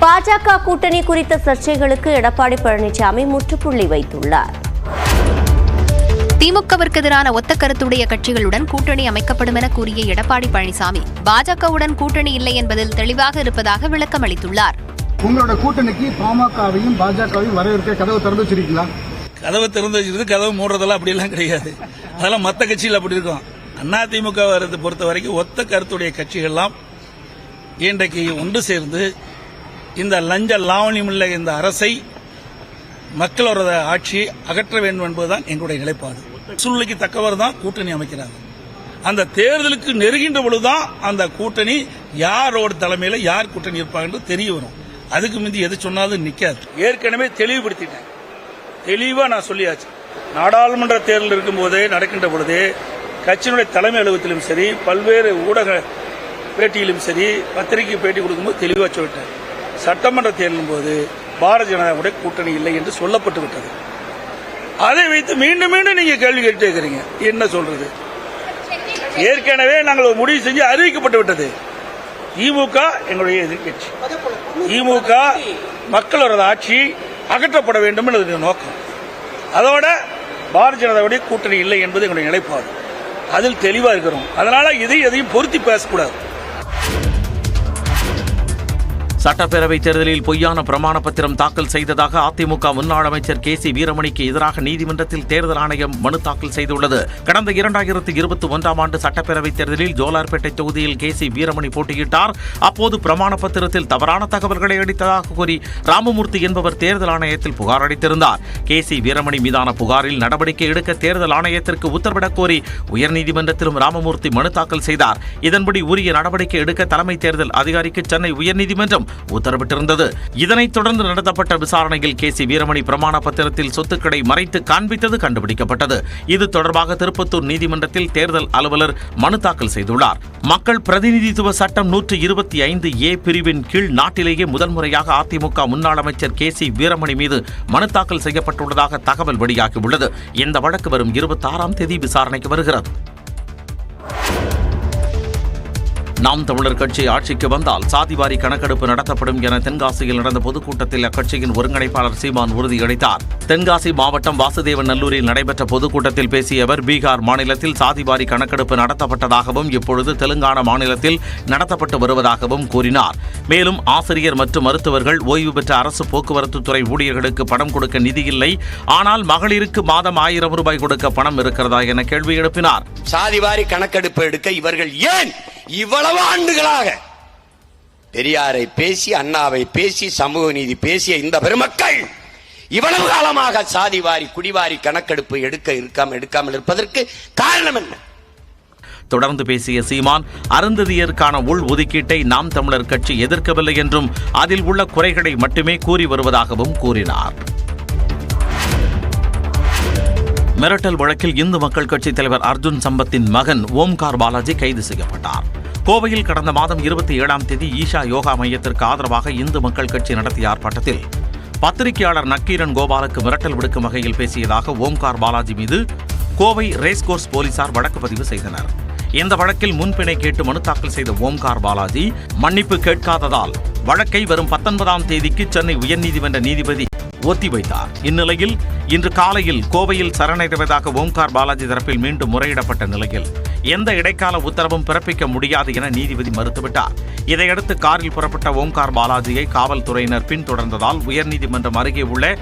பாஜக கூட்டணி குறித்த சர்ச்சைகளுக்கு எடப்பாடி பழனிசாமி முற்றுப்புள்ளி வைத்துள்ளார். திமுகவிற்கு எதிரான ஒத்த கருத்துடைய கட்சிகளுடன் கூட்டணி அமைக்கப்படும் என கூறிய எடப்பாடி பழனிசாமி பாஜகவுடன் கூட்டணி இல்லை என்பதில் தெளிவாக இருப்பதாக விளக்கம் அளித்துள்ளார். உங்களோட கூட்டணிக்கு பாமகவையும் பாஜகவையும் வரவேற்க கதவு திறந்து வச்சிருக்கீங்களா? கதவு திறந்து வச்சிருக்கு, கதவு மூடுறதெல்லாம் அப்படியெல்லாம் கிடையாது. அதெல்லாம் மற்ற கட்சியில் அப்படி இருக்கும். அதிமுக வரது பொறுத்த வரைக்கும் ஒத்த கருத்துடைய கட்சிகள்லாம் இன்றைக்கு ஒன்று சேர்ந்து இந்த லஞ்ச லாவணியமுள்ள இந்த அரசை மக்களோட ஆட்சியை அகற்ற வேண்டும் என்பதுதான் எங்களுடைய நிலைப்பாடு. சூழ்நிலைக்கு தக்கவர் தான் கூட்டணி அமைக்கிறாங்க. அந்த தேர்தலுக்கு நெருங்கின்ற பொழுதுதான் அந்த கூட்டணி யாரோட தலைமையில யார் கூட்டணி இருப்பாங்க என்று தெரிய வரும். அதுக்கு முந்தி எது சொன்னாலும் நிக்காது. ஏற்கனவே தெளிவுபடுத்திட்டேன், தெளிவா நான் சொல்லியாச்சு. நாடாளுமன்ற தேர்தல் இருக்கும் போதே நடக்கின்ற பொழுதே கட்சியினுடைய தலைமை அலுவலகத்திலும் சரி, பல்வேறு ஊடக பேட்டியிலும் சரி, பத்திரிகை பேட்டி கொடுக்கும்போது தெளிவா சொல்லிட்டேன். சட்டமன்ற தேர்தலும் போது பாரதிய ஜனதாவுடைய கூட்டணி இல்லை என்று சொல்லப்பட்டு விட்டது. அதை வைத்து மீண்டும் மீண்டும் நீங்க கேள்வி கேட்டு இருக்கிறீங்க. என்ன சொல்றது? ஏற்கனவே நாங்கள் முடிவு செஞ்சு அறிவிக்கப்பட்டு விட்டது. திமுக எங்களுடைய எதிர்கட்சி. திமுக மக்களோட ஆட்சி அகற்றப்பட வேண்டும் என்பது நோக்கம். அதோட பாரதிய ஜனதாவுடைய கூட்டணி இல்லை என்பது எங்களுடைய நிலைப்பாடு. அதில் தெளிவா இருக்கிறோம். அதனால எதையும் பொருத்தி பேசக்கூடாது. சட்டப்பேரவைத் தேர்தலில் பொய்யான பிரமாண பத்திரம் தாக்கல் செய்ததாக அதிமுக முன்னாள் அமைச்சர் KC வீரமணிக்கு எதிராக நீதிமன்றத்தில் தேர்தல் ஆணையம் மனு தாக்கல் செய்துள்ளது. கடந்த 2021ஆம் ஆண்டு சட்டப்பேரவைத் தேர்தலில் ஜோலார்பேட்டை தொகுதியில் KC வீரமணி போட்டியிட்டார். அப்போது பிரமாண பத்திரத்தில் தவறான தகவல்களை அளித்ததாக கூறி ராமமூர்த்தி என்பவர் தேர்தல் ஆணையத்தில் புகார் அளித்திருந்தார். KC வீரமணி மீதான புகாரில் நடவடிக்கை எடுக்க தேர்தல் ஆணையத்திற்கு உத்தரவிடக் கோரி உயர்நீதிமன்றத்திலும் ராமமூர்த்தி மனு தாக்கல் செய்தார். இதன்படி உரிய நடவடிக்கை எடுக்க தலைமை தேர்தல் அதிகாரிக்கு சென்னை உயர்நீதிமன்றம் உத்தரவிட்டிருந்தது. இதனைத் தொடர்ந்து நடத்தப்பட்ட விசாரணையில் KC வீரமணி பிரமாண பத்திரத்தில் சொத்துக்களை மறைத்து காண்பித்தது கண்டுபிடிக்கப்பட்டது. இது தொடர்பாக திருப்பத்தூர் நீதிமன்றத்தில் தேர்தல் அலுவலர் மனு தாக்கல் செய்துள்ளார். மக்கள் பிரதிநிதித்துவ சட்டம் 125A பிரிவின் கீழ் நாட்டிலேயே முதல் முறையாக அதிமுக முன்னாள் அமைச்சர் KC வீரமணி மீது மனு தாக்கல் செய்யப்பட்டுள்ளதாக தகவல் வெளியாகியுள்ளது. இந்த வழக்கு வரும் 26ஆம் தேதி விசாரணைக்கு வருகிறது. நாம் தமிழர் கட்சி ஆட்சிக்கு வந்தால் சாதிவாரி கணக்கெடுப்பு நடத்தப்படும் என தென்காசியில் நடந்த பொதுக்கூட்டத்தில் அக்கட்சியின் ஒருங்கிணைப்பாளர் சீமான் உறுதியளித்தார். தென்காசி மாவட்டம் வாசுதேவன் நல்லூரில் நடைபெற்ற பொதுக்கூட்டத்தில் பேசிய அவர் பீகார் மாநிலத்தில் சாதிவாரி கணக்கெடுப்பு நடத்தப்பட்டதாகவும் இப்பொழுது தெலுங்கானா மாநிலத்தில் நடத்தப்பட்டு வருவதாகவும் கூறினார். மேலும் ஆசிரியர் மற்றும் மருத்துவர்கள், ஓய்வு பெற்ற அரசு போக்குவரத்து துறை ஊழியர்களுக்கு பணம் கொடுக்க நிதி இல்லை, ஆனால் மகளிருக்கு மாதம் 1000 ரூபாய் கொடுக்க பணம் இருக்கிறதா என கேள்வி எழுப்பினார். சாதிவாரி கணக்கெடுப்பு எடுக்க இவர்கள் ஏன் இவ்வளவு ஆண்டுகளாக பெரியாரை பேசி, அண்ணாவை பேசி, சமூக நீதி பேசிய இந்த பெருமக்கள் இவ்வளவு காலமாக சாதிவாரி குடிவாரி கணக்கெடுப்பு எடுக்காமல் இருப்பதற்கு காரணம் என்ன? தொடர்ந்து பேசிய சீமான், அருந்ததியருக்கான உள் ஒதுக்கீட்டை நாம் தமிழர் கட்சி எதிர்க்கவில்லை என்றும் அதில் உள்ள குறைகளை மட்டுமே கூறி வருவதாகவும் கூறினார். மிரட்டல் வழக்கில் இந்து மக்கள் கட்சித் தலைவர் அர்ஜுன் சம்பத்தின் மகன் ஓம்கார் பாலாஜி கைது செய்யப்பட்டார். கோவையில் கடந்த மாதம் 27ஆம் தேதி ஈஷா யோகா மையத்திற்கு ஆதரவாக இந்து மக்கள் கட்சி நடத்திய ஆர்ப்பாட்டத்தில் பத்திரிகையாளர் நக்கீரன் கோபாலுக்கு மிரட்டல் விடுக்கும் வகையில் பேசியதாக ஓம்கார் பாலாஜி மீது கோவை ரேஸ்கோர்ஸ் போலீசார் வழக்கு பதிவு செய்தனர். இந்த வழக்கில் முன்பிணை கேட்டு மனு தாக்கல் செய்த ஓம்கார் பாலாஜி மன்னிப்பு கேட்காததால் வழக்கை வரும் 19ஆம் தேதிக்கு சென்னை உயர்நீதிமன்ற நீதிபதி ஒத்திவைத்தார். இந்நிலையில் இன்று காலையில் கோவையில் சரணடைவதாக ஓம்கார் பாலாஜி தரப்பில் மீண்டும் முறையிடப்பட்ட நிலையில் எந்த இடைக்கால உத்தரவும் பிறப்பிக்க முடியாது என நீதிபதி மறுத்துவிட்டார். இதையடுத்து காரில் புறப்பட்ட ஓம்கார் பாலாஜியை காவல்துறையினர் பின்தொடர்ந்ததால் உயர்நீதிமன்றம் அருகே உள்ள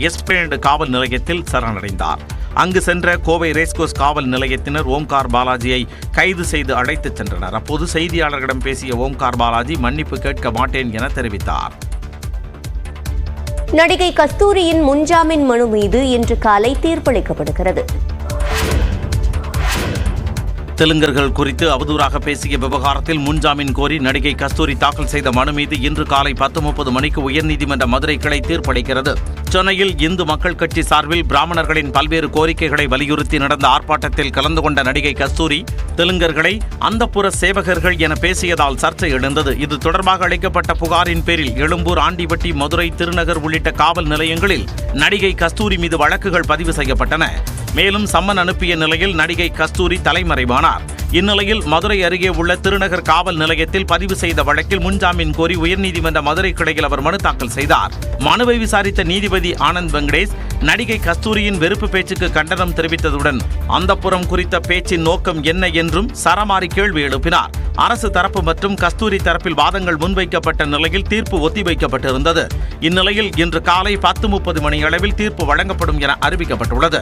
எஸ்பிளேனட் காவல் நிலையத்தில் சரணடைந்தார். அங்கு சென்ற கோவை ரேஸ்கோர்ஸ் காவல் நிலையத்தினர் ஓம்கார் பாலாஜியை கைது செய்து அழைத்துச் சென்றனர். அப்போது செய்தியாளர்களிடம் பேசிய ஓம்கார் பாலாஜி மன்னிப்பு கேட்க மாட்டேன் என தெரிவித்தார். நடிகை கஸ்தூரியின் முன்ஜாமீன் மனு மீது இன்று காலை தீர்ப்பளிக்கப்படுகிறது. தெலுங்கர்கள் குறித்து அவதூறாக பேசிய விவகாரத்தில் முன்ஜாமீன் கோரி நடிகை கஸ்தூரி தாக்கல் செய்த மனு மீது இன்று காலை 10:30 மணிக்கு உயர்நீதிமன்ற மதுரை கிளை தீர்ப்பளிக்கிறது. சென்னையில் இந்து மக்கள் கட்சி சார்பில் பிராமணர்களின் பல்வேறு கோரிக்கைகளை வலியுறுத்தி நடந்த ஆர்ப்பாட்டத்தில் கலந்து கொண்ட நடிகை கஸ்தூரி தெலுங்கர்களை அந்தப்புற சேவகர்கள் என பேசியதால் சர்ச்சை எழுந்தது. இது தொடர்பாக அளிக்கப்பட்ட புகாரின் பேரில் எழும்பூர், ஆண்டிவட்டி, மதுரை, திருநகர் உள்ளிட்ட காவல் நிலையங்களில் நடிகை கஸ்தூரி மீது வழக்குகள் பதிவு செய்யப்பட்டன. மேலும் சம்மன் அனுப்பிய நிலையில் நடிகை கஸ்தூரி தலைமறைவானார். இந்நிலையில் மதுரை அருகே உள்ள திருநகர் காவல் நிலையத்தில் பதிவு செய்த வழக்கில் முன்ஜாமீன் கோரி உயர்நீதிமன்ற மதுரை கிளையில் அவர் மனு தாக்கல் செய்தார். மனுவை விசாரித்த நீதிபதி ஆனந்த் வெங்கடேஷ் நடிகை கஸ்தூரியின் வெறுப்பு பேச்சுக்கு கண்டனம் தெரிவித்ததுடன் அந்தப்புறம் குறித்த பேச்சின் நோக்கம் என்ன என்றும் சரமாரி கேள்வி எழுப்பினார். அரசு தரப்பு மற்றும் கஸ்தூரி தரப்பில் வாதங்கள் முன்வைக்கப்பட்ட நிலையில் தீர்ப்பு ஒத்திவைக்கப்பட்டிருந்தது. இந்நிலையில் இன்று காலை 10:30 மணியளவில் தீர்ப்பு வழங்கப்படும் என அறிவிக்கப்பட்டுள்ளது.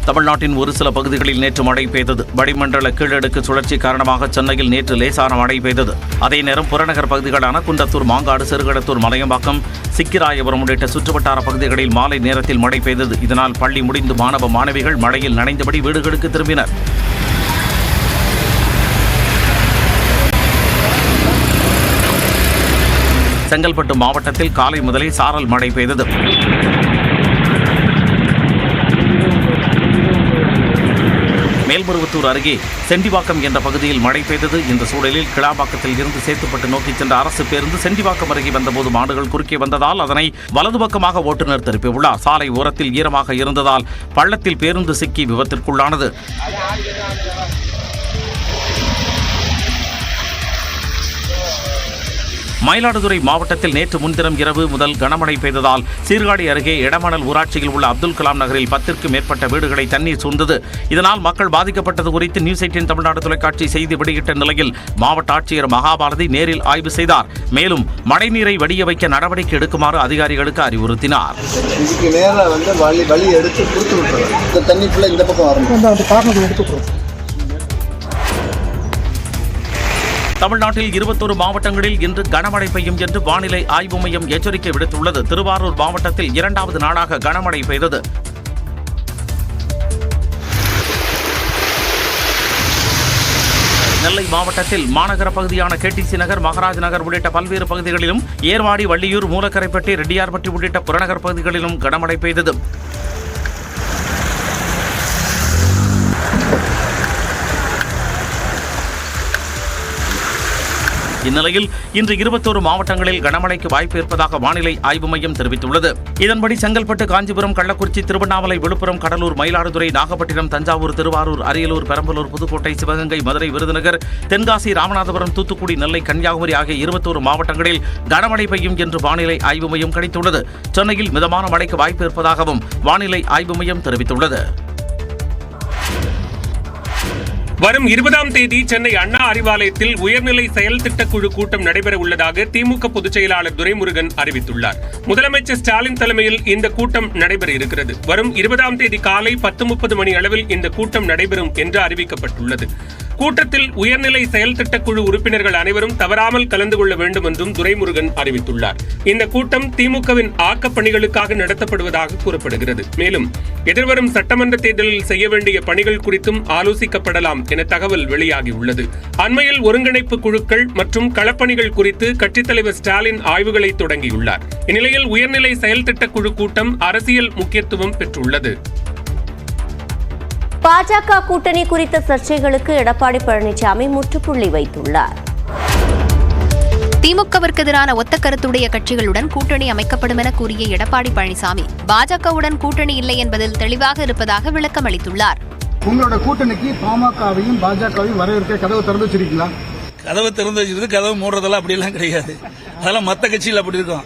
தமிழ்நாட்டின் ஒரு சில பகுதிகளில் நேற்று மழை பெய்தது. வளிமண்டல கீழடுக்கு சுழற்சி காரணமாக சென்னையில் நேற்று லேசான மழை பெய்தது. அதே நேரம் புறநகர் பகுதிகளான குன்றத்தூர், மாங்காடு, சிறுகடத்தூர், மலையம்பாக்கம், சிக்கிராயபுரம் உள்ளிட்ட சுற்றுவட்டார பகுதிகளில் மாலை நேரத்தில் மழை பெய்தது. இதனால் பள்ளி முடிந்து மாணவ மாணவிகள் மழையில் நனைந்தபடி வீடுகளுக்கு திரும்பினர். செங்கல்பட்டு மாவட்டத்தில் காலை முதலே சாரல் மழை பெய்தது. மேல்மருவத்தூர் அருகே செண்டிவாக்கம் என்ற பகுதியில் மழை பெய்தது. இந்த சூழலில் கிளாம்பாக்கத்தில் இருந்து சேத்துப்பட்டு நோக்கி சென்ற அரசு பேருந்து செண்டிவாக்கம் அருகே வந்தபோது மாடுகள் குறுக்கே வந்ததால் அதனை வலது பக்கமாக ஓட்டுநர் திருப்பியுள்ளார். சாலை ஓரத்தில் ஈரமாக இருந்ததால் பள்ளத்தில் பேருந்து சிக்கி விபத்திற்குள்ளானது. மயிலாடுதுறை மாவட்டத்தில் நேற்று முன்தினம் இரவு முதல் கனமழை பெய்ததால் சீர்காழி அருகே எடமணல் ஊராட்சியில் உள்ள அப்துல் கலாம் நகரில் 10க்கும் மேற்பட்ட வீடுகளை தண்ணீர் சூழ்ந்தது. இதனால் மக்கள் பாதிக்கப்பட்டது குறித்து நியூஸ் 18 தமிழ்நாடு தொலைக்காட்சி செய்தி வெளியிட்ட நிலையில் மாவட்ட ஆட்சியர் மகாபாரதி நேரில் ஆய்வு செய்தார். மேலும் மழைநீரை வடிய வைக்க நடவடிக்கை எடுக்குமாறு அதிகாரிகளுக்கு அறிவுறுத்தினார். இதுக்கு நேரம் வழி எடுத்து கொடுத்து விட்டுறோம். இந்த தண்ணி ஃபுல்லாக இந்த பக்கம் வரணும். அந்த காரணத்தை எடுத்துக்கிறோம். தமிழ்நாட்டில் 21 மாவட்டங்களில் இன்று கனமழை பெய்யும் என்று வானிலை ஆய்வு மையம் எச்சரிக்கை விடுத்துள்ளது. திருவாரூர் மாவட்டத்தில் 2வது நாளாக கனமழை பெய்தது. நெல்லை மாவட்டத்தில் மாநகர பகுதியான கேடிசி நகர், மகாராஜ் நகர் உள்ளிட்ட பல்வேறு பகுதிகளிலும், ஏர்வாடி, வள்ளியூர், மூலக்கரைப்பட்டி, ரெட்டியார்பட்டி உள்ளிட்ட புறநகர் பகுதிகளிலும் கனமழை பெய்தது. இந்நிலையில் இன்று 21 மாவட்டங்களில் கனமழைக்கு வாய்ப்பு இருப்பதாக வானிலை ஆய்வு மையம் தெரிவித்துள்ளது. இதன்படி செங்கல்பட்டு, காஞ்சிபுரம், கள்ளக்குறிச்சி, திருவண்ணாமலை, விழுப்புரம், கடலூர், மயிலாடுதுறை, நாகப்பட்டினம், தஞ்சாவூர், திருவாரூர், அரியலூர், பெரம்பலூர், புதுக்கோட்டை, சிவகங்கை, மதுரை, விருதுநகர், தென்காசி, ராமநாதபுரம், தூத்துக்குடி, நெல்லை, கன்னியாகுமரி ஆகிய 21 மாவட்டங்களில் கனமழை பெய்யும் என்று வானிலை ஆய்வு மையம் கணித்துள்ளது. சென்னையில் மிதமான மழைக்கு வாய்ப்பு இருப்பதாகவும் வானிலை ஆய்வு மையம் தெரிவித்துள்ளது. வரும் 20ஆம் தேதி சென்னை அண்ணா அறிவாலயத்தில் உயர்நிலை செயல் திட்டக்குழு கூட்டம் நடைபெற உள்ளதாக திமுக பொதுச் செயலாளர் துரைமுருகன் அறிவித்துள்ளார். முதலமைச்சர் ஸ்டாலின் தலைமையில் இந்த கூட்டம் நடைபெற இருக்கிறது. வரும் 20ஆம் தேதி காலை 10:30 மணி அளவில் இந்த கூட்டம் நடைபெறும் என்று அறிவிக்கப்பட்டுள்ளது. கூட்டத்தில் உயர்நிலை செயல் திட்டக்குழு உறுப்பினர்கள் அனைவரும் தவறாமல் கலந்து கொள்ள வேண்டும் என்றும் துரைமுருகன் அறிவித்துள்ளார். இந்த கூட்டம் திமுகவின் ஆக்கப் பணிகளுக்காக நடத்தப்படுவதாக கூறப்படுகிறது. மேலும் எதிர்வரும் சட்டமன்ற தேர்தலில் செய்ய வேண்டிய பணிகள் குறித்தும் ஆலோசிக்கப்படலாம் என தகவல் வெளியாகியுள்ளது. அண்மையில் ஒருங்கிணைப்பு குழுக்கள் மற்றும் களப்பணிகள் குறித்து கட்சித் தலைவர் ஸ்டாலின் ஆய்வுகளை தொடங்கியுள்ளார். இந்நிலையில் உயர்நிலை செயல் திட்டக்குழு கூட்டம் அரசியல் முக்கியத்துவம் பெற்றுள்ளது. பாஜக கூட்டணி குறித்த சர்ச்சைகளுக்கு எடப்பாடி பழனிசாமி முற்றுப்புள்ளி வைத்துள்ளார். திமுகவிற்கு எதிரான ஒத்த கருத்துடைய கட்சிகளுடன் கூட்டணி அமைக்கப்படும் என கூறிய எடப்பாடி பழனிசாமி பாஜகவுடன் கூட்டணி இல்லை என்பதில் தெளிவாக இருப்பதாக விளக்கம் அளித்துள்ளார். உங்களோட கூட்டணிக்கு பாமகவையும் பாஜகவையும் வரவேற்க கதவு திறந்து வச்சிருக்கீங்களா? கதவு திறந்து வச்சிருக்கு. கதவு மூடுறதெல்லாம் அப்படிலாம் கிடையாது. அதெல்லாம் மற்ற கட்சியில் அப்படி இருக்கும்.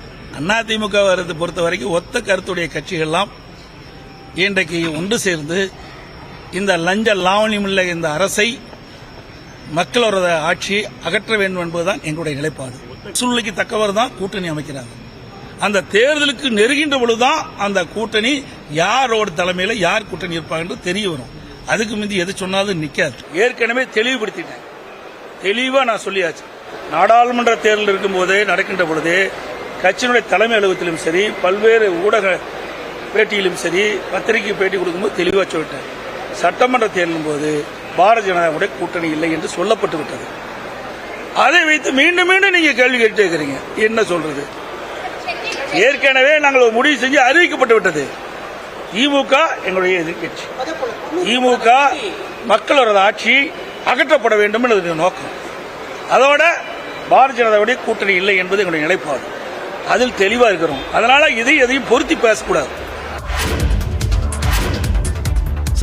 அதிமுக வரது பொறுத்த வரைக்கும் ஒத்த கருத்துடைய கட்சிகள்லாம் இன்றைக்கு ஒன்று சேர்ந்து இந்த லஞ்ச லாவணியம் உள்ள இந்த அரசை, மக்களோட ஆட்சி அகற்ற வேண்டும் என்பதுதான் எங்களுடைய நிலைப்பாடு. சூழ்நிலைக்கு தக்கவர் தான் கூட்டணி அமைக்கிறாங்க. அந்த தேர்தலுக்கு நெருங்கின்ற பொழுதுதான் அந்த கூட்டணி யாரோட தலைமையில் யார் கூட்டணி இருப்பாங்க தெரிய வரும். அதுக்கு முந்தி எது சொன்னாலும் நிக்காது. ஏற்கனவே தெளிவுபடுத்திட்டேன். தெளிவா நான் சொல்லியாச்சு. நாடாளுமன்ற தேர்தல் இருக்கும் போதே நடக்கின்ற பொழுதே கட்சியினுடைய தலைமை அலுவலகத்திலும் சரி, பல்வேறு ஊடக பேட்டியிலும் சரி, பத்திரிகை பேட்டி கொடுக்கும்போது தெளிவாக சொல்லிட்டேன். சட்டமன்ற தேர்தலும் போது பாரதிய ஜனதாவுடைய கூட்டணி இல்லை என்று சொல்லப்பட்டு விட்டது. அதை வைத்து மீண்டும் மீண்டும் நீங்க கேள்வி கேட்டு இருக்கிறீங்க. என்ன சொல்றது? ஏற்கனவே நாங்கள் ஒரு முடிவு செஞ்சு அறிவிக்கப்பட்டு விட்டது. திமுக எங்களுடைய எதிர்கட்சி. திமுக மக்களோட ஆட்சி அகற்றப்பட வேண்டும் என்பது நோக்கம். அதோட பாரதிய ஜனதாவுடைய கூட்டணி இல்லை என்பது எங்களுடைய நிலைப்பாடு. அதில் தெளிவா இருக்கிறோம். அதனால எதையும் பொருத்தி பேசக்கூடாது.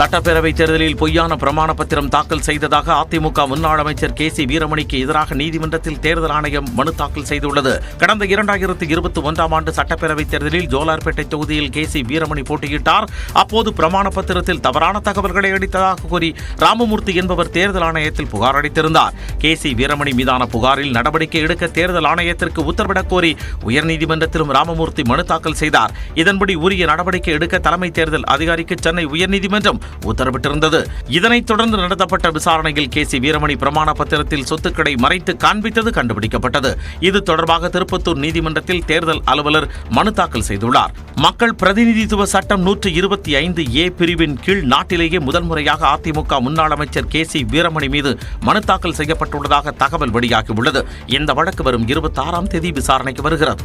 சட்டப்பேரவைத் தேர்தலில் பொய்யான பிரமாண பத்திரம் தாக்கல் செய்ததாக அதிமுக முன்னாள் அமைச்சர் KC வீரமணிக்கு எதிராக நீதிமன்றத்தில் தேர்தல் ஆணையம் மனு தாக்கல் செய்துள்ளது. கடந்த 2021ஆம் ஆண்டு சட்டப்பேரவைத் தேர்தலில் ஜோலார்பேட்டை தொகுதியில் KC வீரமணி போட்டியிட்டார். அப்போது பிரமாண பத்திரத்தில் தவறான தகவல்களை அளித்ததாக கூறி ராமமூர்த்தி என்பவர் தேர்தல் ஆணையத்தில் புகார் அளித்திருந்தார். KC வீரமணி மீதான புகாரில் நடவடிக்கை எடுக்க தேர்தல் ஆணையத்திற்கு உத்தரவிடக் கோரி உயர்நீதிமன்றத்திலும் ராமமூர்த்தி மனு தாக்கல் செய்தார். இதன்படி உரிய நடவடிக்கை எடுக்க தலைமை தேர்தல் அதிகாரிக்கு சென்னை உயர்நீதிமன்றம் உத்தரவிட்டிருந்தது. இதனைத் தொடர்ந்து நடத்தப்பட்ட விசாரணையில் KC வீரமணி பிரமாண பத்திரத்தில் சொத்துக்களை மறைத்து காண்பித்தது கண்டுபிடிக்கப்பட்டது. இது தொடர்பாக திருப்பத்தூர் நீதிமன்றத்தில் தேர்தல் அலுவலர் மனு தாக்கல் செய்துள்ளார். மக்கள் பிரதிநிதித்துவ சட்டம் 125A பிரிவின் கீழ் நாட்டிலேயே முதல் முறையாக அதிமுக முன்னாள் அமைச்சர் KC வீரமணி மீது மனு தாக்கல் செய்யப்பட்டுள்ளதாக தகவல் வெளியாகியுள்ளது. இந்த வழக்கு வரும் 26ஆம் தேதி விசாரணைக்கு வருகிறது.